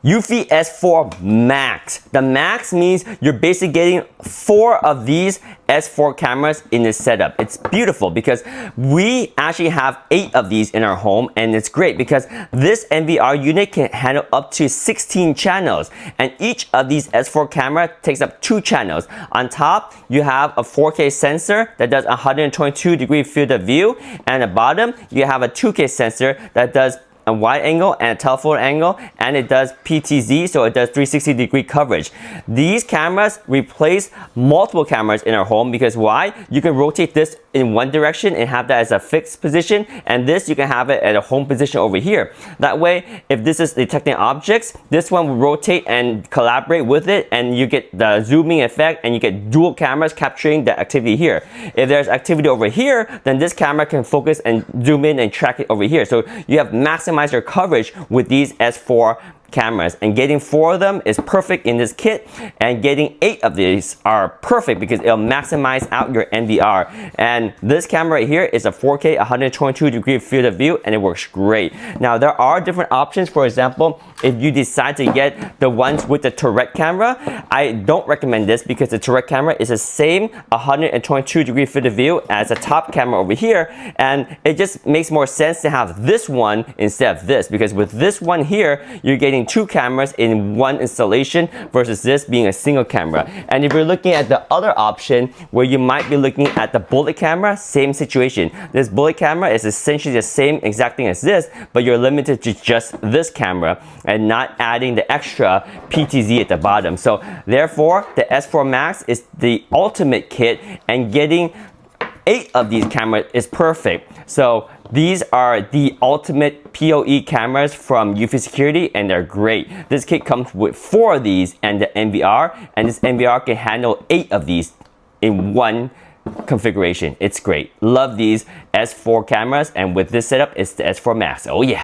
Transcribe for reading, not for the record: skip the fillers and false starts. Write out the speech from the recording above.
Eufy S4 Max. The Max means you're basically getting 4 of these S4 cameras in this setup. It's beautiful because we actually have 8 of these in our home, and it's great because this NVR unit can handle up to 16 channels, and each of these S4 camera takes up 2 channels. On top, you have a 4K sensor that does 122-degree field of view, and at the bottom, you have a 2K sensor that does a wide angle and a telephoto angle, and it does PTZ, so it does 360-degree coverage. These cameras replace multiple cameras in our home because why? You can rotate this in one direction and have that as a fixed position, and this you can have it at a home position over here. That way, if this is detecting objects, this one will rotate and collaborate with it, and you get the zooming effect, and you get dual cameras capturing the activity here. If there's activity over here, then this camera can focus and zoom in and track it over here. So you have maximum your coverage with these S4 cameras, and getting 4 of them is perfect in this kit, and getting 8 of these are perfect because it'll maximize out your NVR. And this camera right here is a 4K 122-degree field of view, and it works great. Now there are different options. For example, if you decide to get the ones with the turret camera, I don't recommend this because the turret camera is the same 122-degree field of view as the top camera over here, and it just makes more sense to have this one instead of this, because with this one here, you're getting 2 cameras in one installation versus this being a single camera. And if you're looking at the other option where you might be looking at the bullet camera, same situation. This bullet camera is essentially the same exact thing as this, but you're limited to just this camera and not adding the extra PTZ at the bottom. So therefore, the S4 Max is the ultimate kit, and getting 8 of these cameras is perfect. So these are the ultimate PoE cameras from Eufy Security, and they're great. This kit comes with 4 of these and the NVR, and this NVR can handle 8 of these in one configuration. It's great. Love these S4 cameras, and with this setup, it's the S4 Max. Oh yeah.